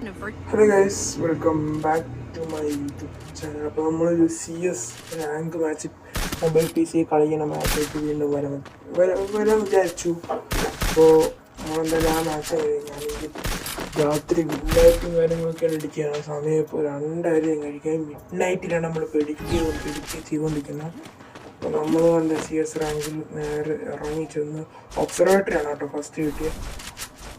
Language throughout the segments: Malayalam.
Hello guys, welcome back to my YouTube channel. അപ്പോൾ നമ്മളൊരു CS rank match mobile PC കളിക്കുന്ന മാച്ചായിട്ട് വീണ്ടും വരാൻ വിചാരിച്ചു. അപ്പോൾ നമ്മളെന്തായാലും ആ മാച്ച് കഴിഞ്ഞാണെങ്കിൽ രാത്രി മിഡ് നൈറ്റും കാര്യങ്ങളൊക്കെയാണ് ഇടിക്കുകയാണ്. സമയം ഇപ്പോൾ 2:30 കഴിക്കാൻ. മിഡ് നൈറ്റിലാണ് നമ്മൾ ചെയ്തുകൊണ്ടിരിക്കുന്നത്. അപ്പോൾ നമ്മൾ കണ്ട CS റാങ്കിൽ നേരെ ഇറങ്ങി ചെന്ന് ഒബ്സർവേറ്ററിയാണ് കേട്ടോ ഫസ്റ്റ് കിട്ടിയത്.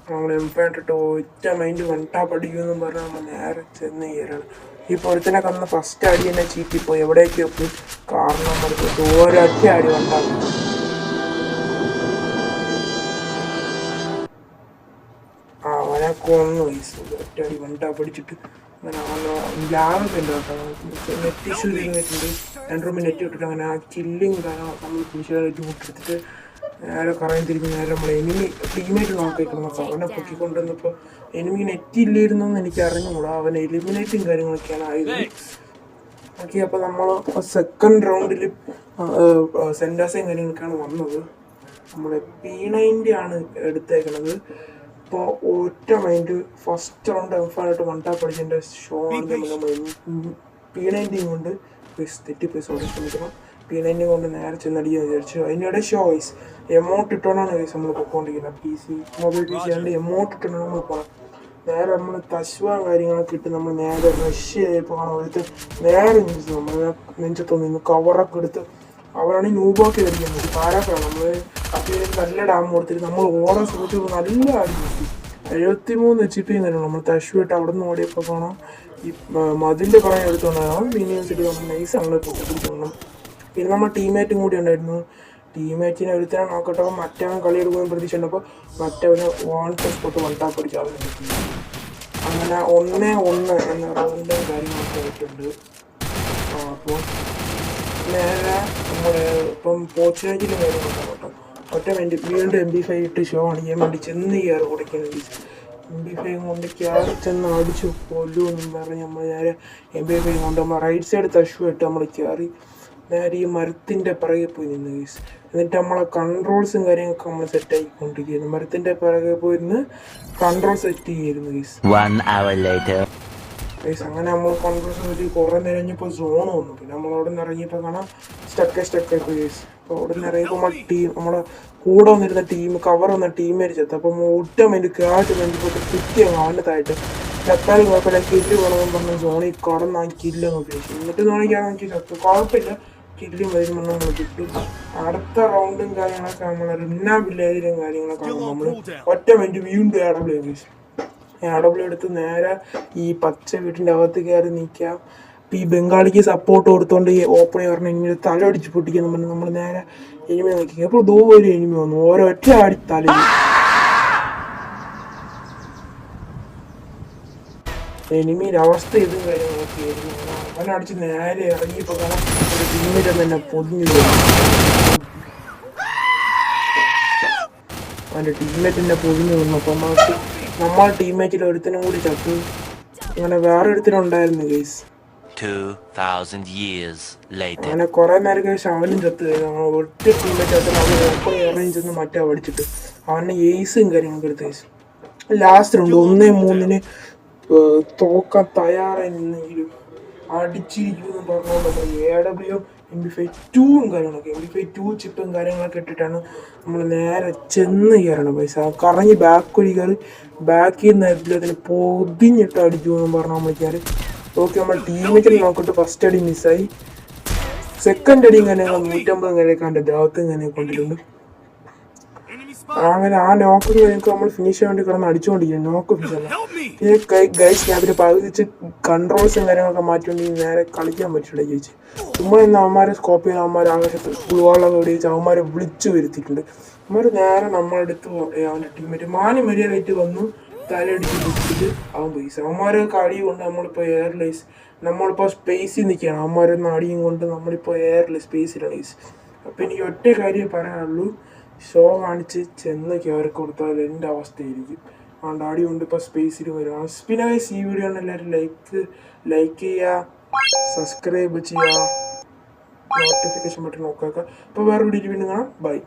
നമ്മൾ എംപായിട്ടിട്ട് ഒറ്റ മൈൻഡ് വൺടാപ്പ് അടിക്കുമെന്നും പറഞ്ഞാൽ നമ്മൾ നേരെ ചെന്ന് കയറാണ്. ഈ പൊരുത്തിനെ കന്ന് ഫസ്റ്റ് അടി തന്നെ ചീറ്റിപ്പോയി. എവിടേക്കോ പോയി. കാരണം നമുക്ക് ഒരൊറ്റ അടി വണ്ടാക്കി. അവനെ കൊന്നു ഒറ്റ അടി വണ്ടാപ്പ് അടിച്ചിട്ട് അങ്ങനെ ലാഭൊക്കെ ഉണ്ട് കേട്ടോ. നെറ്റ് ഇഷ്യൂ ചെയ്തിട്ടുണ്ട്. 2 റൂമിൽ നെറ്റ് വിട്ടിട്ട് അങ്ങനെ ആ കില്ലിങ് നമ്മൾ പുരുഷനായിട്ട് മുട്ടെടുത്തിട്ട് നേരെ കറങ്ങി തിരിഞ്ഞ് നേരെ നമ്മൾ ടീമേറ്റ് നോക്കിക്കണം. അപ്പോൾ അവനെ പൊക്കിക്കൊണ്ടുവന്നപ്പോൾ എനിമി നെറ്റ് ഇല്ലായിരുന്നെന്ന് എനിക്ക് അറിഞ്ഞുകൂടാ. അവൻ എലിമിനേറ്റും കാര്യങ്ങളൊക്കെയാണ് ആയത്. ഓക്കെ, അപ്പോൾ നമ്മൾ സെക്കൻഡ് റൗണ്ടിൽ സെൻറ്റാസയും കാര്യങ്ങളൊക്കെയാണ് വന്നത്. നമ്മൾ P90 ആണ് എടുത്തേക്കണത്. ഇപ്പോൾ ഒറ്റ മൈൻഡ് ഫസ്റ്റ് റൗണ്ട് എംഫാനായിട്ട് വണ്ടാപ്പ് അടിച്ചതിൻ്റെ ഷോ ആണ് നമ്മൾ P90 കൊണ്ട് തെറ്റിപ്പോയി ശ്രമിക്കണം. P90 കൊണ്ട് നേരെ ചെന്നടിക്കാൻ വിചാരിച്ചു. അതിനിടെ ഷോയ്സ് എമൗണ്ട് ഇട്ടോണ്ടാണ് നമ്മൾ പൊയ്ക്കൊണ്ടിരിക്കുന്നത്. മൊബൈൽ PC ആണ്ട് എമൗണ്ട് ഇട്ടോണ്ടാണ് നമ്മൾ പോകണം. നേരെ നമ്മൾ തശ്വാൻ കാര്യങ്ങളൊക്കെ ഇട്ട് നമ്മൾ നേരെ റഷ് ചെയ്യപ്പോൾ കാണാൻ നേരെ നമ്മൾ നെഞ്ചത്തൊന്ന് നിന്ന് കവറൊക്കെ എടുത്ത് അവരാണെങ്കിൽ നൂബാക്കി കളിക്കുന്നത് പാരാക്കാണ്. നമ്മൾ അത്യാവശ്യം നല്ല ഡാം കൊടുത്തിട്ട് നമ്മൾ ഓടാൻ ശ്രമിച്ചു. നല്ല അടി കിട്ടി. 73 HP തന്നെയാണ് നമ്മൾ തശ്വിട്ട് അവിടെ നിന്ന് ഓടിയപ്പോൾ കാണാം. ഈ മതിൻ്റെ പറയാൻ എടുത്തോണ്ടാണ് യൂണിവേഴ്സിറ്റി നമ്മൾ നൈസ് അങ്ങനെ പൊട്ടിപ്പിടിച്ചോണം. പിന്നെ നമ്മൾ ടീമേറ്റും കൂടി ഉണ്ടായിരുന്നു. ടീമേറ്റിനെ ഒരുത്തനെ നോക്കട്ടെ. മറ്റവൻ കളി എടുക്കുമ്പോൾ പ്രതീക്ഷിച്ചപ്പോൾ മറ്റവന് 1 സ്പോട്ട് വൺടാപ്പ് അടിച്ച് ആവുന്നു. അങ്ങനെ 1-1 എന്ന റൗണ്ടും കാര്യങ്ങളൊക്കെ ആയിട്ടുണ്ട്. അപ്പോൾ നേരെ നമ്മൾ ഇപ്പം പോർച്ചുഗലിലും കാര്യങ്ങളൊക്കെ കേട്ടോ. ഒറ്റ വേണ്ടി വീണ്ടും MP5 ഇട്ട് ഷോ അണിയാൻ വേണ്ടി ചെന്ന് കയറി കൊടുക്കുന്നത്. MP5 കൊണ്ട് കയറി ചെന്ന് അടിച്ചു കൊല്ലുമെന്നും പറഞ്ഞ് നമ്മൾ നേരെ MP5 കൊണ്ട് നമ്മൾ റൈറ്റ് സൈഡ് തഷു ഇട്ട് നമ്മൾ കയറി നേരെ ഈ മരത്തിൻ്റെ പിറകെ പോയി നിന്ന് ഗൈസ്. എന്നിട്ട് നമ്മളെ കൺട്രോൾസും കാര്യങ്ങളൊക്കെ നമ്മൾ സെറ്റ് ആക്കിക്കൊണ്ടിരിക്കുന്നു. മരത്തിൻ്റെ പിറകെ പോയിരുന്ന് കൺട്രോൾ സെറ്റ് ചെയ്യായിരുന്നു ഗൈസ്. അങ്ങനെ നമ്മൾ കോൺഗ്രസ് പറ്റി കുറേ നേരം കഴിഞ്ഞപ്പോൾ സോൺ വന്നു. പിന്നെ നമ്മളവിടെ നിന്ന് ഇറങ്ങിയപ്പോൾ കാണാം സ്റ്റക്കായി ഗൈസ്. അപ്പോൾ അവിടെ നിന്ന് ഇറങ്ങിയപ്പോൾ നമ്മളെ കൂടെ വന്നിരുന്ന കവർ വന്ന ടീമേറ്റ് ചെത്ത്. അപ്പം ഒറ്റ മൈൻഡ് ക്യാറ്റ് വേണ്ടിപ്പോട്ട് കിറ്റി അങ്ങ് അവൻ്റെ തായിട്ട് ചത്താലും കുഴപ്പമില്ല, കില്ല് വേണമെന്ന് പറഞ്ഞ് സോണിൽ കടന്ന് ആ കില്ലങ്ങ് ഉപയോഗിച്ചു. എന്നിട്ട് നോക്കിയാണ് എനിക്ക് ചത്തു. കുഴപ്പമില്ല, കില്ലും വരുമ്പോൾ നമ്മൾ കിട്ടും. അടുത്ത റൗണ്ടും കാര്യങ്ങളൊക്കെ നമ്മൾ റിന്ന വില്ലേജിലും കാര്യങ്ങളൊക്കെ നമ്മൾ ഒറ്റ മൈൻഡ് വീണ്ടും AW ഗൈസ്. AW എടുത്ത് നേരെ ഈ പച്ച വീട്ടിൻ്റെ അകത്ത് കയറി നിൽക്കാം. ഈ ബംഗാളിക്ക് സപ്പോർട്ട് കൊടുത്തോണ്ട് ഈ ഓപ്പണിൽ പറഞ്ഞ എനിമി തല അടിച്ച് പൊട്ടിക്കുന്നു പറഞ്ഞ് നമ്മൾ നേരെ എനിമി നോക്കി. അപ്പോൾ ഒരു എനിമി വന്നു. ഓരോറ്റ അടി തല എനിമീൻ്റെ അവസ്ഥ ഇതും കാര്യങ്ങളൊക്കെ ആയിരുന്നു. അവനടിച്ച് നേരെ ഇറങ്ങിയപ്പോൾ കാണാൻ ഒരു ടീമേറ്റ് തന്നെ പൊതിഞ്ഞു. അവൻ്റെ ടീമേറ്റിൻ്റെ പൊതിഞ്ഞു വന്നു. അപ്പം നമ്മൾ ടീമേറ്റിൽ ഒരുത്തനും കൂടി ചത്തു. അങ്ങനെ വേറെ ഒരുത്തനുണ്ടായിരുന്നു ഗൈസ്. 2000 years later. അങ്ങനെ കുറെ നേരം കഴിച്ച് അവനും ചത്ത് കഴിഞ്ഞു. ഒറ്റ ടീമേറ്റ് ചത്തിന് അവൻ ഓപ്പണി ഇറങ്ങി ചെന്ന് മറ്റേ പഠിച്ചിട്ട് അവൻ്റെ ഏസും കാര്യങ്ങളൊക്കെ എടുത്ത് ഗൈസ്. ലാസ്റ്റ് റൗണ്ട് 1-3 തോക്കാൻ തയ്യാറായി നിന്നെങ്കിലും അടിച്ചിരിക്കുമെന്ന് പറഞ്ഞുകൊണ്ട് നമ്മൾ AW MP5 കാര്യങ്ങളൊക്കെ MP5 ചിപ്പും കാര്യങ്ങളൊക്കെ ഇട്ടിട്ടാണ് നമ്മൾ നേരെ ചെന്ന് കയറണം പൈസ. കറങ്ങി ബാക്കൊരു കയറി ബാക്കിൽ നിന്ന് അതിന് പൊതിഞ്ഞിട്ട് അടിച്ചു എന്ന് പറഞ്ഞാൽ നമ്മൾ കയറി. ഓക്കെ, നമ്മൾ ടീമേറ്റിൽ നോക്കിയിട്ട് ഫസ്റ്റ് അടി മിസ്സായി. സെക്കൻഡ് അടിയും കാര്യങ്ങൾ 150 കാര്യമൊക്കെ അവൻ്റെ ദേഹത്തും കാര്യമൊക്കെ കൊണ്ടിട്ടുണ്ട്. അങ്ങനെ ആ നോക്കും കാര്യങ്ങൾക്ക് നമ്മൾ ഫിനിഷ് ചെയ്യാൻ വേണ്ടി കിടന്ന് അടിച്ചുകൊണ്ടിരിക്കുന്നു. നോക്ക് ഫിനിഷല്ല. ഗൈസ് ഞാൻ അതിൽ പകുതിച്ച് കൺട്രോൾസും കാര്യങ്ങളൊക്കെ മാറ്റിക്കൊണ്ടെങ്കിൽ നേരെ കളിക്കാൻ പറ്റില്ല ചോദിച്ചു. ചുമ്മാ ഇന്ന് അവന്മാരെ സ്കോപ്പ് ചെയ്ത് അവന്മാർ ആകാശത്ത് ഫുൾവാളൊക്കെ ഓടിച്ച് അവന്മാരെ വിളിച്ചു വരുത്തിയിട്ടുണ്ട്. അവന്മാർ നേരെ നമ്മളെടുത്ത് അവൻ്റെ ടീമേറ്റ് മര്യാദയായിട്ട് വന്നു തലയടിച്ച് പിടിച്ചിട്ട് അവൻ പോയി. അവന്മാരെ അടി കൊണ്ട് നമ്മളിപ്പോൾ സ്പേസിൽ നിൽക്കുകയാണ്. അവന്മാരൊന്നും അടിയും കൊണ്ട് നമ്മളിപ്പോൾ സ്പേസിലാണ് ഗൈസ്. അപ്പം എനിക്ക് ഒറ്റ കാര്യം പറയാനുള്ളൂ, ഷോ കാണിച്ച് ചെന്ന് കയറി കൊടുത്താൽ എൻ്റെ അവസ്ഥയായിരിക്കും. അതുകൊണ്ട് അടി കൊണ്ട് ഇപ്പോൾ സ്പേസിൽ വരും. പിന്നെ ഗൈസ് ഈ വീഡിയോ ആണ് എല്ലാവരും ലൈക്ക് ചെയ്യുക, സബ്സ്ക്രൈബ് ചെയ്യുക, നോട്ടിഫിക്കേഷൻ ബട്ടൺ നോക്കുക. അപ്പോൾ വേറെ വീഡിയോയിൽ വീണ്ടും കാണാം. ബൈ.